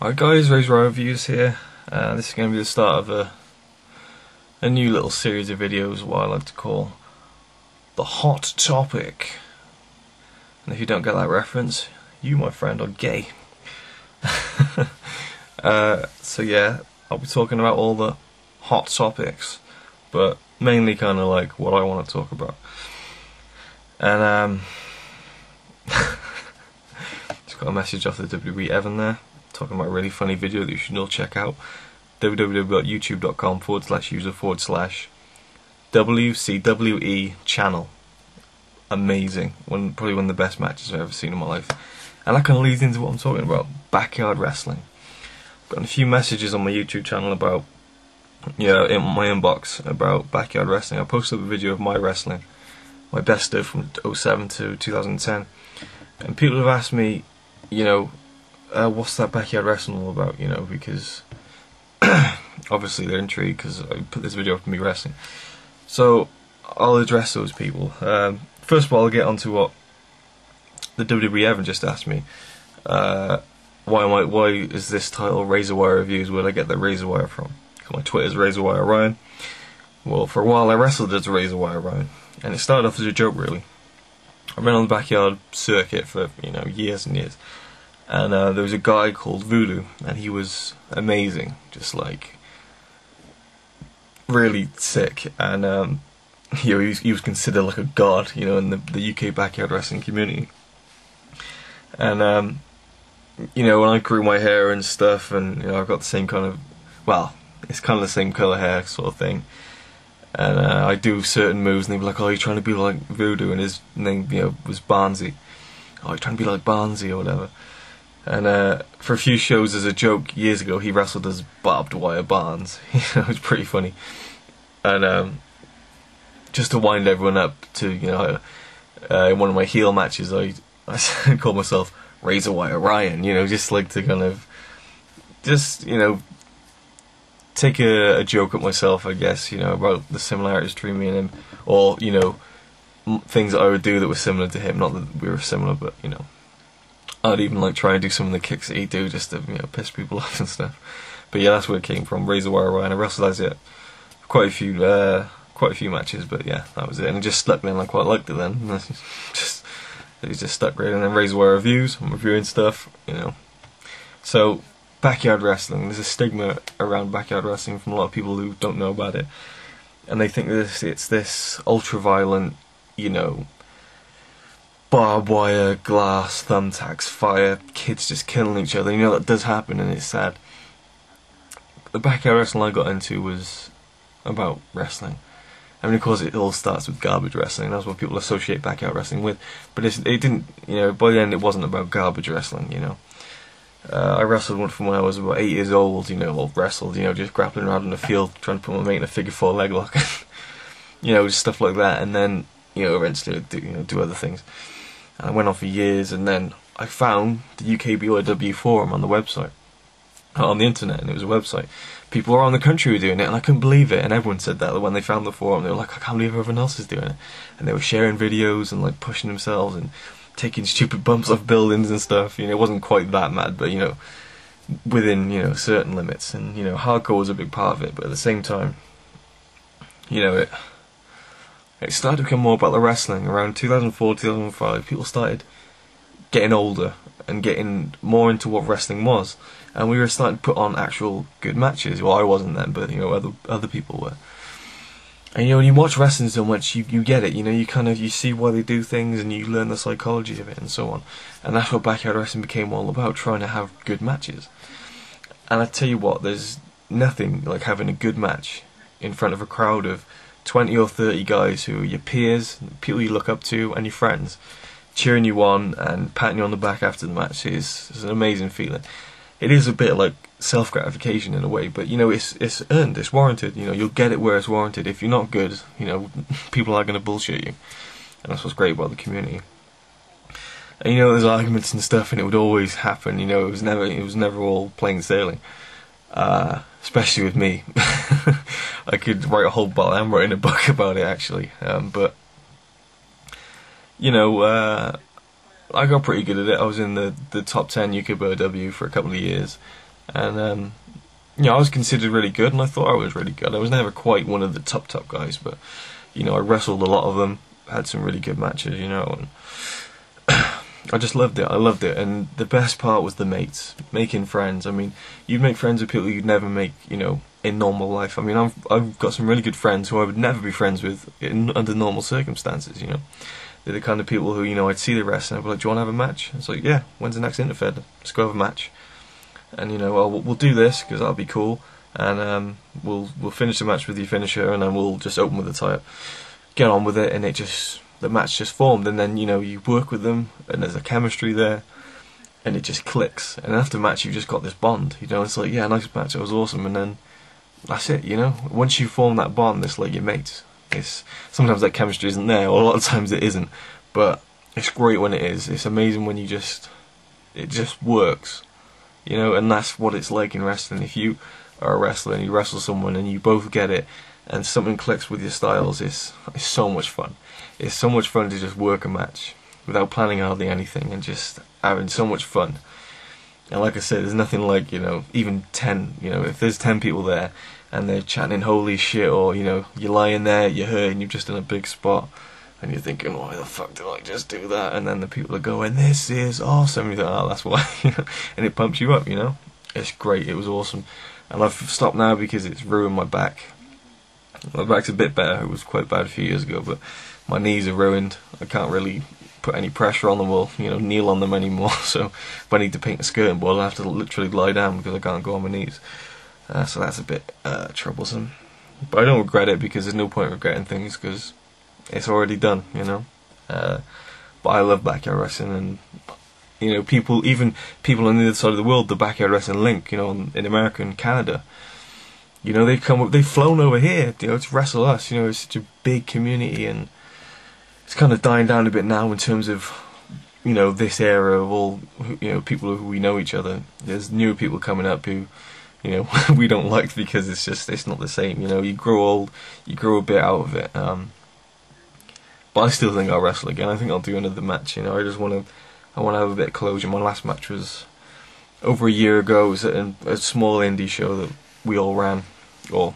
Alright guys, RazorwireReviews here. This is going to be the start of a new little series of videos, what I like to call the Hot Topic. And if you don't get that reference, you, my friend, are gay. So yeah, I'll be talking about all the hot topics, but mainly kind of like what I want to talk about. And just got a message off the WWE Evan there, talking about a really funny video that you should all check out. www.youtube.com/user/WCWE channel. Amazing. Probably one of the best matches I've ever seen in my life. And that kind of leads into what I'm talking about, backyard wrestling. I've gotten a few messages on my YouTube channel about, in my inbox, about backyard wrestling. I posted up a video of my wrestling, my best stuff from 2007 to 2010. And people have asked me, what's that backyard wrestling all about, because obviously they're intrigued because I put this video up of me wrestling. So I'll address those people. First of all, I'll get onto what the WWE Evan just asked me. Why is this title RazorwireReviews? Where did I get the Razorwire from? My Twitter's RazorwireRyan. Well, for a while I wrestled as RazorwireRyan, and it started off as a joke, really. I've been on the backyard circuit for years and years, and there was a guy called Voodoo, and he was amazing, just like really sick, and he was considered like a god, in the UK backyard wrestling community. And when I grew my hair and stuff, and I've got the same kind of, it's kind of the same colour hair sort of thing. And I do certain moves, and they'd be like, "Oh, you're trying to be like Voodoo," and his name, was Barnsey. "Oh, you're trying to be like Barnsey," or whatever. And for a few shows, as a joke, years ago, he wrestled as Barbed Wire Barnes. It was pretty funny. And just to wind everyone up to, in one of my heel matches, I called myself RazorwireRyan, just like to kind of, take a joke at myself, I guess, about the similarities between me and him, or, things that I would do that were similar to him. Not that we were similar, but, I'd even like try and do some of the kicks that he'd do just to, piss people off and stuff. But yeah, that's where it came from, RazorwireRyan. I wrestled as it quite a few matches, but yeah, that was it. And it just stuck then, I quite liked it then. It just stuck right in. And then RazorwireReviews, I'm reviewing stuff, So, backyard wrestling, there's a stigma around backyard wrestling from a lot of people who don't know about it, and they think that it's this ultra-violent, barbed wire, glass, thumbtacks, fire, kids just killing each other. That does happen, and it's sad. The backyard wrestling I got into was about wrestling. I mean, of course, it all starts with garbage wrestling. That's what people associate backyard wrestling with. But it didn't, by the end it wasn't about garbage wrestling, I wrestled one from when I was about 8 years old, or wrestled, just grappling around in the field, trying to put my mate in a figure 4 leg lock. Just stuff like that. And then, eventually I'd do other things. And I went on for years, and then I found the UKBOW forum on the website, on the internet, and it was a website. People around the country were doing it, and I couldn't believe it. And everyone said that when they found the forum, they were like, "I can't believe everyone else is doing it." And they were sharing videos and like pushing themselves and taking stupid bumps off buildings and stuff. It wasn't quite that mad, but within certain limits. And hardcore was a big part of it. But at the same time, it started to become more about the wrestling. Around 2004, 2005, people started getting older and getting more into what wrestling was, and we were starting to put on actual good matches. Well, I wasn't then, but other people were. And when you watch wrestling so much, you get it. You see why they do things, and you learn the psychology of it, and so on. And that's what backyard wrestling became all about, trying to have good matches. And I tell you what, there's nothing like having a good match in front of a crowd of 20 or 30 guys who are your peers, people you look up to, and your friends, cheering you on and patting you on the back after the match. Is an amazing feeling. It is a bit like self-gratification in a way, but it's earned, it's warranted. You'll get it where it's warranted. If you're not good, people are going to bullshit you, and that's what's great about the community. And there's arguments and stuff, and it would always happen. It was never all plain sailing. Especially with me. I could write a whole book. I'm writing a book about it, actually. But I got pretty good at it. I was in the top 10 UKBOW for a couple of years, and you know, I was considered really good, and I thought I was really good. I was never quite one of the top guys, but you know, I wrestled a lot of them, had some really good matches, you know, and I just loved it. I loved it, and the best part was the mates, making friends. I mean, you'd make friends with people you'd never make, you know, in normal life. I mean, I've got some really good friends who I would never be friends with under normal circumstances. You know, they're the kind of people who, you know, I'd see the wrestling, and I'd be like, "Do you want to have a match?" It's like, "Yeah, when's the next Interfed? Let's go have a match." And you know, well, we'll do this because that'll be cool, and we'll finish the match with your finisher, and then we'll just open with the title, get on with it, and the match just formed, and then you know, you work with them, and there's a chemistry there, and it just clicks, and after match you've just got this bond, you know. It's like, yeah, nice match, it was awesome, and then that's it, you know. Once you form that bond, it's like your mates. It's sometimes that chemistry isn't there, or a lot of times it isn't, but it's great when it is. It's amazing when it just works, you know. And that's what it's like in wrestling. If you are a wrestler and you wrestle someone and you both get it, and something clicks with your styles, it's so much fun. It's so much fun to just work a match without planning hardly anything and just having so much fun. And like I said, there's nothing like, you know, even 10, you know, if there's 10 people there and they're chanting holy shit, or, you know, you're lying there, you're hurt, and you've just done a big spot, and you're thinking, why the fuck did I just do that? And then the people are going, this is awesome. And you think, oh, that's why, you know, and it pumps you up, you know. It's great, it was awesome. And I've stopped now because it's ruined my back. My back's a bit better, it was quite bad a few years ago, but my knees are ruined. I can't really put any pressure on them or, you know, kneel on them anymore. So if I need to paint a skirting board, I have to literally lie down because I can't go on my knees. So that's a bit troublesome. But I don't regret it, because there's no point regretting things because it's already done, you know. But I love backyard wrestling, and you know, even people on the other side of the world, the backyard wrestling link, you know, in America and Canada, you know, they've flown over here, you know, to wrestle us. You know, it's such a big community, and it's kind of dying down a bit now in terms of, you know, this era of all, you know, people who we know each other. There's newer people coming up who, you know, we don't like, because it's not the same. You know, you grow old, you grow a bit out of it. But I still think I'll wrestle again. I think I'll do another match. You know, I want to have a bit of closure. My last match was over a year ago. It was at a small indie show that we all ran, or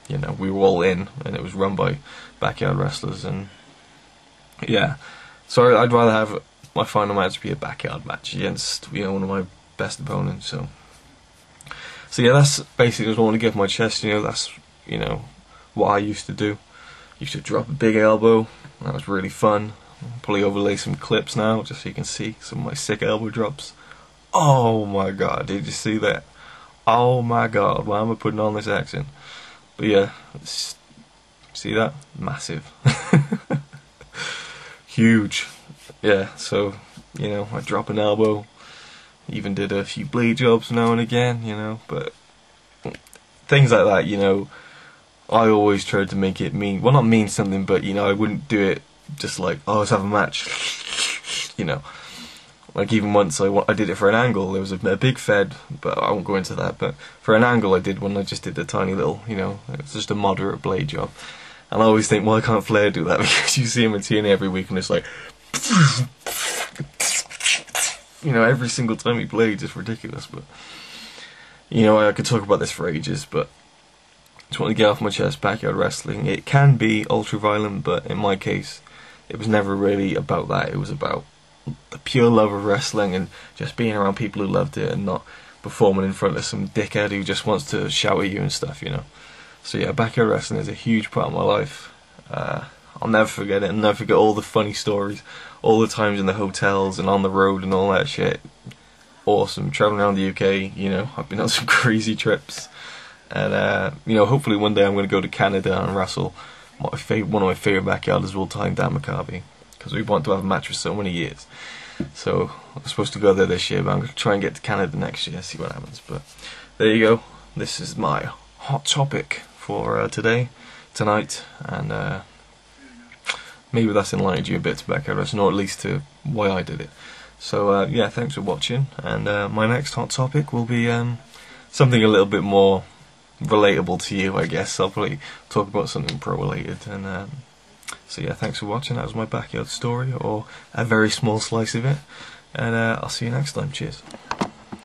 you know, we were all in, and it was run by backyard wrestlers. And yeah, so I'd rather have my final match be a backyard match against, you know, one of my best opponents. So yeah, that's basically just what I want to get off my chest. You know, that's, you know, what I used to do. Used to drop a big elbow. That was really fun. I'll probably overlay some clips now just so you can see some of my sick elbow drops. Oh my god, did you see that? Oh my god, why am I putting on this accent? But yeah, see that? Massive. Huge. Yeah, so, you know, I drop an elbow. Even did a few blade jobs now and again, you know, but things like that, you know, I always tried to make it mean, well, not mean something, but, you know, I wouldn't do it just like, oh, let's have a match, you know. Like, even once I did it for an angle. There was a big fed, but I won't go into that. But for an angle I did one, I just did a tiny little, you know, it was just a moderate blade job. And I always think, why can't Flair do that? Because you see him in TNA every week, and it's like, you know, every single time he blades, it's ridiculous. But, you know, I could talk about this for ages, but I just want to get off my chest. Backyard wrestling, it can be ultra violent, but in my case, it was never really about that. It was about the pure love of wrestling and just being around people who loved it, and not performing in front of some dickhead who just wants to shout at you and stuff, you know. So yeah, backyard wrestling is a huge part of my life. I'll never forget it. I'll never forget all the funny stories, all the times in the hotels and on the road and all that shit. Awesome. Traveling around the UK, you know, I've been on some crazy trips. And, you know, hopefully one day I'm going to go to Canada and wrestle one of my favourite backyarders of all time, Dan McCarvey. Because we want to have a match for so many years. So I'm supposed to go there this year, but I'm going to try and get to Canada next year, see what happens. But there you go. This is my hot topic for tonight, and maybe that's enlightened you a bit to backyard wrestling, or at least to why I did it. So yeah, thanks for watching, and my next hot topic will be something a little bit more relatable to you, I guess. I'll probably talk about something pro-related, and so yeah, thanks for watching. That was my backyard story, or a very small slice of it, and I'll see you next time. Cheers.